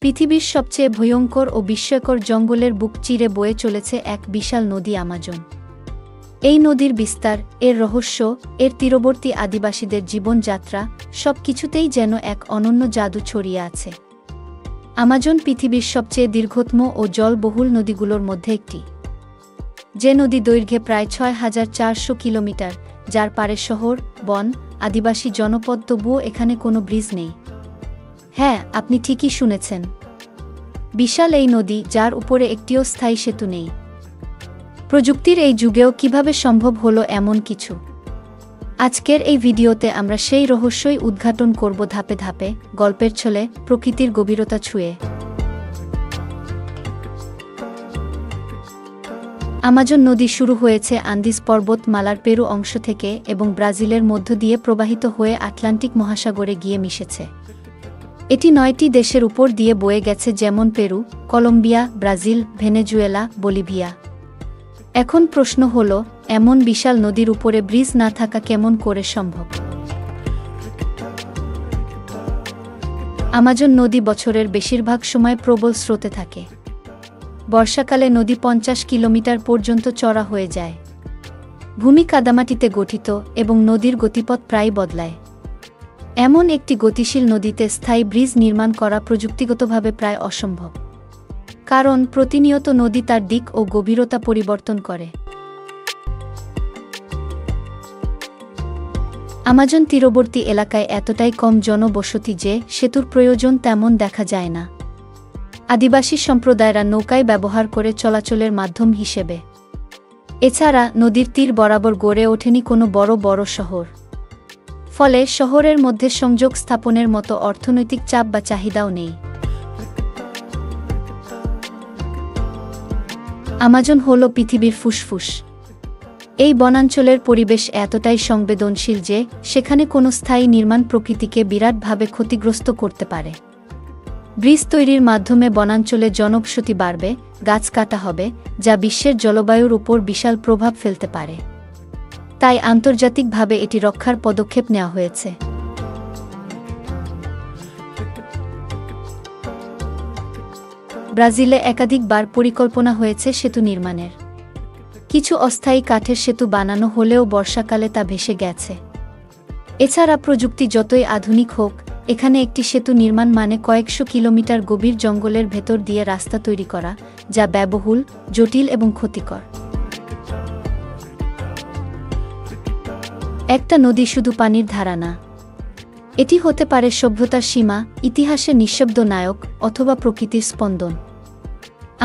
পৃথিবীর সবচেয়ে ভয়ঙ্কর ও বিস্ময়কর জঙ্গলের বুক চিরে বয়ে চলেছে এক বিশাল নদী আমাজন। এই নদীর বিস্তার, এর রহস্য, এর তীরবর্তী আদিবাসীদের জীবনযাত্রা সবকিছুতেই যেন এক অনন্য জাদু ছড়িয়ে আছে। আমাজন পৃথিবীর সবচেয়ে দীর্ঘতম ও জলবহুল নদীগুলোর মধ্যে একটি, যে নদী দৈর্ঘ্যে প্রায় ৬,৪০০ কিলোমিটার, যার পারে শহর, বন, আদিবাসী জনপদ, তবুও এখানে কোনো ব্রিজ নেই। হ্যাঁ, আপনি ঠিকই শুনেছেন, বিশাল এই নদী যার উপরে একটিও স্থায়ী সেতু নেই। প্রযুক্তির এই যুগেও কিভাবে সম্ভব হলো এমন কিছু? আজকের এই ভিডিওতে আমরা সেই রহস্যই উদ্ঘাটন করব, ধাপে ধাপে, গল্পের ছলে, প্রকৃতির গভীরতা ছুঁয়ে। আমাজন নদী শুরু হয়েছে আন্দিজ পর্বতমালার পেরু অংশ থেকে এবং ব্রাজিলের মধ্য দিয়ে প্রবাহিত হয়ে আটলান্টিক মহাসাগরে গিয়ে মিশেছে। এটি ৯টি দেশের উপর দিয়ে বয়ে গেছে, যেমন Peru, Colombia, Brazil, Venezuela, Bolivia. এখন প্রশ্ন হল, এমন বিশাল নদীর উপরে ব্রিজ না থাকা কেমন করে সম্ভব? আমাজন নদী বছরের বেশিরভাগ সময় প্রবল স্রোতে থাকে। বর্ষাকালে নদী ৫০ কিলোমিটার পর্যন্ত চড়া হয়ে যায়। ভূমি কাদামাটিতে গঠিত এবং নদীর গতিপথ প্রায় বদলায়। এমন একটি গতিশীল নদীতে স্থায়ী ব্রিজ নির্মাণ করা প্রযুক্তিগতভাবে প্রায় অসম্ভব, কারণ প্রতিনিয়ত নদী তার দিক ও গভীরতা পরিবর্তন করে। আমাজন তীরবর্তী এলাকায় এতটাই কম জনবসতি যে সেতুর প্রয়োজন তেমন দেখা যায় না। আদিবাসী সম্প্রদায়রা নৌকায় ব্যবহার করে চলাচলের মাধ্যম হিসেবে। এছাড়া নদীর তীর বরাবর গড়ে ওঠেনি কোনো বড় বড় শহর, ফলে শহরের মধ্যে সংযোগ স্থাপনের মতো অর্থনৈতিক চাপ বা চাহিদাও নেই। আমাজন হল পৃথিবীর ফুসফুস। এই বনাঞ্চলের পরিবেশ এতটাই সংবেদনশীল যে সেখানে কোনো স্থায়ী নির্মাণ প্রকৃতিকে বিরাটভাবে ক্ষতিগ্রস্ত করতে পারে। ব্রিজ তৈরির মাধ্যমে বনাঞ্চলে জনবসতি বাড়বে, গাছ কাটা হবে, যা বিশ্বের জলবায়ুর উপর বিশাল প্রভাব ফেলতে পারে। তাই আন্তর্জাতিকভাবে এটি রক্ষার পদক্ষেপ নেওয়া হয়েছে। ব্রাজিলে একাধিকবার পরিকল্পনা হয়েছে সেতু নির্মাণের। কিছু অস্থায়ী কাঠের সেতু বানানো হলেও বর্ষাকালে তা ভেসে গেছে। এছাড়া প্রযুক্তি যতই আধুনিক হোক, এখানে একটি সেতু নির্মাণ মানে কয়েকশো কিলোমিটার গভীর জঙ্গলের ভেতর দিয়ে রাস্তা তৈরি করা, যা ব্যয়বহুল, জটিল এবং ক্ষতিকর। একটা নদী শুধু পানির ধারা না, এটি হতে পারে সভ্যতার সীমা, ইতিহাসের নিঃশব্দ নায়ক, অথবা প্রকৃতির স্পন্দন।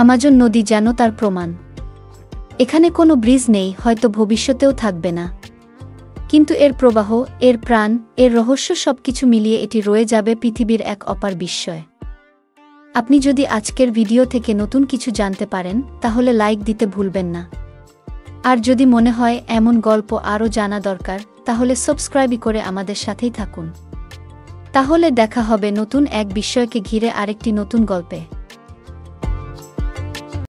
আমাজন নদী যেন তার প্রমাণ। এখানে কোনো ব্রিজ নেই, হয়তো ভবিষ্যতেও থাকবে না, কিন্তু এর প্রবাহ, এর প্রাণ, এর রহস্য সবকিছু মিলিয়ে এটি রয়ে যাবে পৃথিবীর এক অপার বিস্ময়। আপনি যদি আজকের ভিডিও থেকে নতুন কিছু জানতে পারেন, তাহলে লাইক দিতে ভুলবেন না। আর যদি মনে হয় এমন গল্প আরও জানা দরকার, তাহলে সাবস্ক্রাইব করে আমাদের সাথেই থাকুন। তাহলে দেখা হবে নতুন এক বিষয়কে ঘিরে আরেকটি নতুন গল্পে।